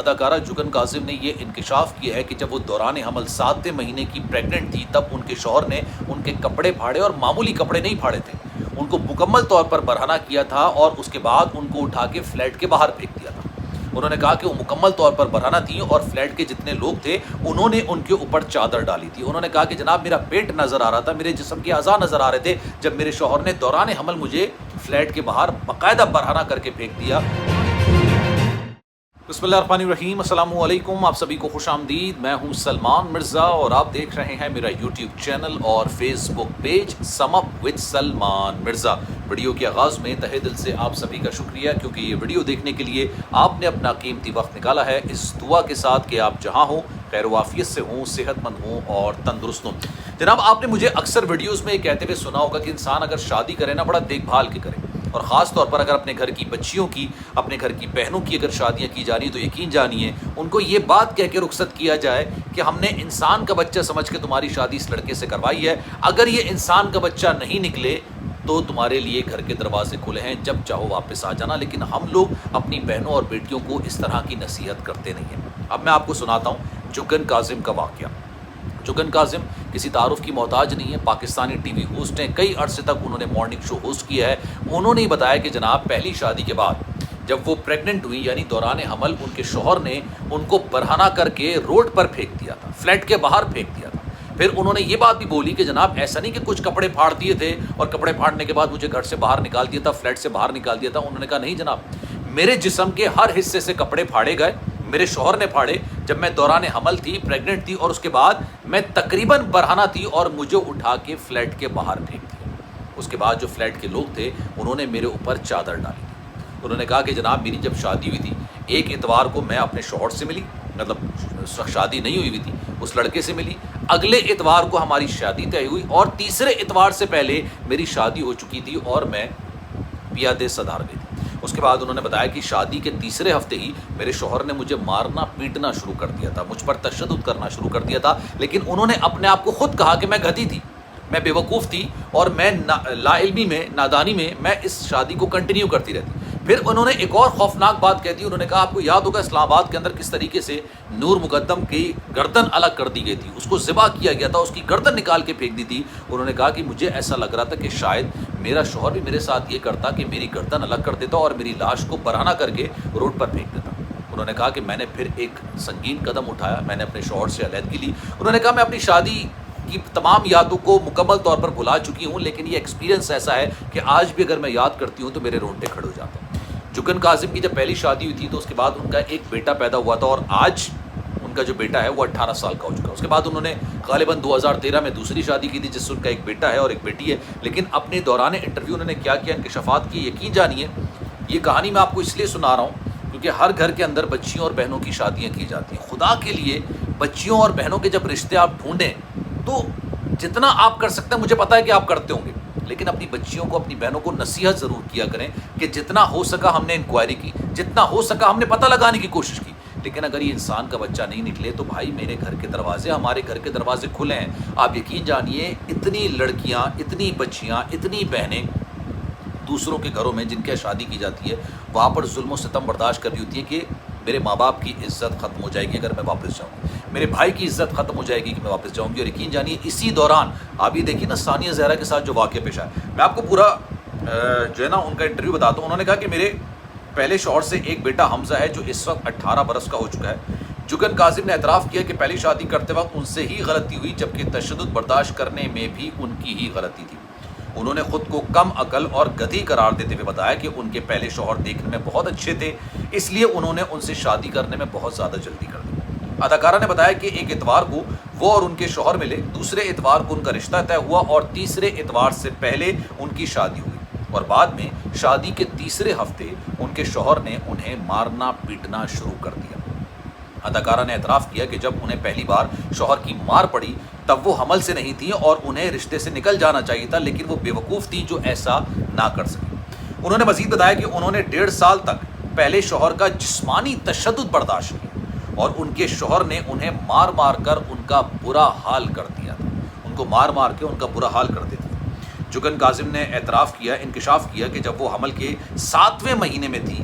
اداکارہ جگن کاظم نے یہ انکشاف کیا ہے کہ جب وہ دوران حمل 7ویں مہینے کی پریگننٹ تھی تب ان کے شوہر نے ان کے کپڑے پھاڑے، اور معمولی کپڑے نہیں پھاڑے تھے، ان کو مکمل طور پر برہنہ کیا تھا اور اس کے بعد ان کو اٹھا کے فلیٹ کے باہر پھینک دیا تھا۔ انہوں نے کہا کہ وہ مکمل طور پر برہنہ تھیں اور فلیٹ کے جتنے لوگ تھے انہوں نے ان کے اوپر چادر ڈالی تھی۔ انہوں نے کہا کہ جناب میرا پیٹ نظر آ رہا تھا، میرے جسم کے اعضاء نظر آ رہے تھے، جب میرے شوہر نے دوران حمل مجھے فلیٹ کے باہر باقاعدہ برہنہ کر کے پھینک دیا۔ بسم اللہ الرحمن الرحیم، السلام علیکم، آپ سبھی کو خوش آمدید۔ میں ہوں سلمان مرزا اور آپ دیکھ رہے ہیں میرا یوٹیوب چینل اور Facebook page sum up with Salman Mirza. Video کے آغاز میں تہہ دل سے آپ سبھی کا شکریہ، کیونکہ یہ ویڈیو دیکھنے کے لیے آپ نے اپنا قیمتی وقت نکالا ہے، اس دعا کے ساتھ کہ آپ جہاں ہوں خیر و عافیت سے ہوں، صحت مند ہوں اور تندرست ہوں۔ جناب آپ نے مجھے اکثر ویڈیوز میں کہتے ہوئے سنا ہوگا کہ انسان اگر شادی کرے نا بڑا دیکھ بھال کے کرے، اور خاص طور پر اگر اپنے گھر کی بچیوں کی، اپنے گھر کی بہنوں کی اگر شادیاں کی جا رہی ہیں تو یقین جانیے ان کو یہ بات کہہ کے رخصت کیا جائے کہ ہم نے انسان کا بچہ سمجھ کے تمہاری شادی اس لڑکے سے کروائی ہے، اگر یہ انسان کا بچہ نہیں نکلے تو تمہارے لیے گھر کے دروازے کھلے ہیں، جب چاہو واپس آ جانا۔ لیکن ہم لوگ اپنی بہنوں اور بیٹیوں کو اس طرح کی نصیحت کرتے نہیں ہیں۔ اب میں آپ کو سناتا ہوں جگن کاظم کا واقعہ۔ جگن کاظم کسی تعارف کی محتاج نہیں ہے، پاکستانی ٹی وی ہوسٹ ہیں، کئی عرصے تک انہوں نے مارننگ شو ہوسٹ کیا ہے۔ انہوں نے بتایا کہ جناب پہلی شادی کے بعد جب وہ پریگننٹ ہوئی یعنی دوران حمل، ان کے شوہر نے ان کو برہنہ کر کے روڈ پر پھینک دیا تھا، فلیٹ کے باہر پھینک دیا تھا۔ پھر انہوں نے یہ بات بھی بولی کہ جناب ایسا نہیں کہ کچھ کپڑے پھاڑ دیے تھے اور کپڑے پھاڑنے کے بعد مجھے گھر سے باہر نکال دیا تھا، فلیٹ سے باہر نکال دیا تھا۔ انہوں نے کہا نہیں جناب، میرے جسم کے ہر حصے سے کپڑے پھاڑے گئے، میرے شوہر نے پھاڑے، جب میں دوران حمل تھی، پریگننٹ تھی، اور اس کے بعد میں تقریباً برہنہ تھی اور مجھے اٹھا کے فلیٹ کے باہر پھینک دیا۔ اس کے بعد جو فلیٹ کے لوگ تھے انہوں نے میرے اوپر چادر ڈالی۔ انہوں نے کہا کہ جناب میری جب شادی ہوئی تھی، ایک اتوار کو میں اپنے شوہر سے ملی، مطلب شادی نہیں ہوئی تھی، اس لڑکے سے ملی، اگلے اتوار کو ہماری شادی طے ہوئی، اور تیسرے اتوار سے پہلے میری شادی ہو چکی تھی اور میں پیادے صدار گئی تھی۔ اس کے بعد انہوں نے بتایا کہ شادی کے تیسرے ہفتے ہی میرے شوہر نے مجھے مارنا پیٹنا شروع کر دیا تھا، مجھ پر تشدد کرنا شروع کر دیا تھا، لیکن انہوں نے اپنے آپ کو خود کہا کہ میں گدھی تھی، میں بے وقوف تھی، اور میں لا علمی میں، نادانی میں اس شادی کو کنٹینیو کرتی رہتی۔ پھر انہوں نے ایک اور خوفناک بات کہہ دی، انہوں نے کہا آپ کو یاد ہوگا اسلام آباد کے اندر کس طریقے سے نور مقدم کی گردن الگ کر دی گئی تھی، اس کو ذبح کیا گیا تھا، اس کی گردن نکال کے پھینک دی تھی۔ انہوں نے کہا کہ مجھے ایسا لگ رہا تھا کہ شاید میرا شوہر بھی میرے ساتھ یہ کرتا کہ میری گردن الگ کر دیتا اور میری لاش کو برہنہ کر کے روڈ پر پھینک دیتا۔ انہوں نے کہا کہ میں نے پھر ایک سنگین قدم اٹھایا، میں نے اپنے شوہر سے علیحدگی لی۔ انہوں نے کہا میں اپنی شادی کی تمام یادوں کو مکمل طور پر بھلا چکی ہوں، لیکن یہ ایکسپیرینس ایسا ہے کہ آج بھی اگر میں یاد کرتی ہوں تو میرے رونگٹے کھڑے ہو جاتے ہیں۔ جگن کاظم کی جب پہلی شادی ہوئی تھی تو اس کے بعد ان کا ایک بیٹا پیدا ہوا تھا، اور آج ان کا جو بیٹا ہے وہ 18 سال کا ہو چکا ہے۔ اس کے بعد انہوں نے غالباً 2013 میں دوسری شادی کی تھی جس سے ان کا ایک بیٹا ہے اور ایک بیٹی ہے۔ لیکن اپنے دوران انٹرویو انہوں نے کیا کیا انکشافات کی، یقین جانیے یہ کہانی میں آپ کو اس لیے سنا رہا ہوں کیونکہ ہر گھر کے اندر بچیوں اور بہنوں کی شادیاں کی جاتی ہیں۔ خدا کے لیے بچیوں اور بہنوں کے جب رشتے آپ ڈھونڈیں تو جتنا آپ کر سکتے ہیں، مجھے پتا ہے کہ آپ کرتے ہوں گے، لیکن اپنی بچیوں کو، اپنی بہنوں کو نصیحت ضرور کیا کریں کہ جتنا ہو سکا ہم نے انکوائری کی، جتنا ہو سکا ہم نے پتہ لگانے کی کوشش کی، لیکن اگر یہ انسان کا بچہ نہیں نکلے تو بھائی میرے گھر کے دروازے، ہمارے گھر کے دروازے کھلے ہیں۔ آپ یقین جانیے اتنی لڑکیاں، اتنی بچیاں، اتنی بہنیں دوسروں کے گھروں میں جن کے شادی کی جاتی ہے وہاں پر ظلم و ستم برداشت کر رہی ہوتی ہے کہ میرے ماں باپ کی عزت ختم ہو جائے گی اگر میں واپس جاؤں، میرے بھائی کی عزت ختم ہو جائے گی کہ میں واپس جاؤں گی۔ اور یقین جانیے اسی دوران آپ یہ دیکھیے نا ثانیہ زہرا کے ساتھ جو واقعہ پیش آیا، میں آپ کو پورا جو ہے نا ان کا انٹرویو بتاتا ہوں۔ انہوں نے کہا کہ میرے پہلے شوہر سے ایک بیٹا حمزہ ہے جو اس وقت 18 برس کا ہو چکا ہے۔ جگن کاظم نے اعتراف کیا کہ پہلی شادی کرتے وقت ان سے ہی غلطی ہوئی، جبکہ تشدد برداشت کرنے میں بھی ان کی ہی غلطی تھی۔ انہوں نے خود کو کم عقل اور گدھی قرار دیتے ہوئے بتایا کہ ان کے پہلے شوہر دیکھنے میں بہت اچھے تھے، اس لیے انہوں نے ان سے شادی کرنے میں بہت زیادہ جلدی کر دی۔ اداکارہ نے بتایا کہ ایک اتوار کو وہ اور ان کے شوہر ملے، دوسرے اتوار کو ان کا رشتہ طے ہوا اور تیسرے اتوار سے پہلے ان کی شادی ہوئی، اور بعد میں شادی کے تیسرے ہفتے ان کے شوہر نے انہیں مارنا پیٹنا شروع کر دیا۔ اداکارہ نے اعتراف کیا کہ جب انہیں پہلی بار شوہر کی مار پڑی تب وہ حمل سے نہیں تھیں اور انہیں رشتے سے نکل جانا چاہیے تھا، لیکن وہ بے وقوف تھیں جو ایسا نہ کر سکی۔ انہوں نے مزید بتایا کہ انہوں نے 1.5 سال تک پہلے شوہر کا جسمانی تشدد برداشت کیا اور ان کے شوہر نے انہیں مار مار کر ان کا برا حال کر دیا تھا، ان کو مار مار کے ان کا برا حال کر دیتے تھے۔ جگن کاظم نے اعتراف کیا، انکشاف کیا کہ جب وہ حمل کے 7ویں مہینے میں تھی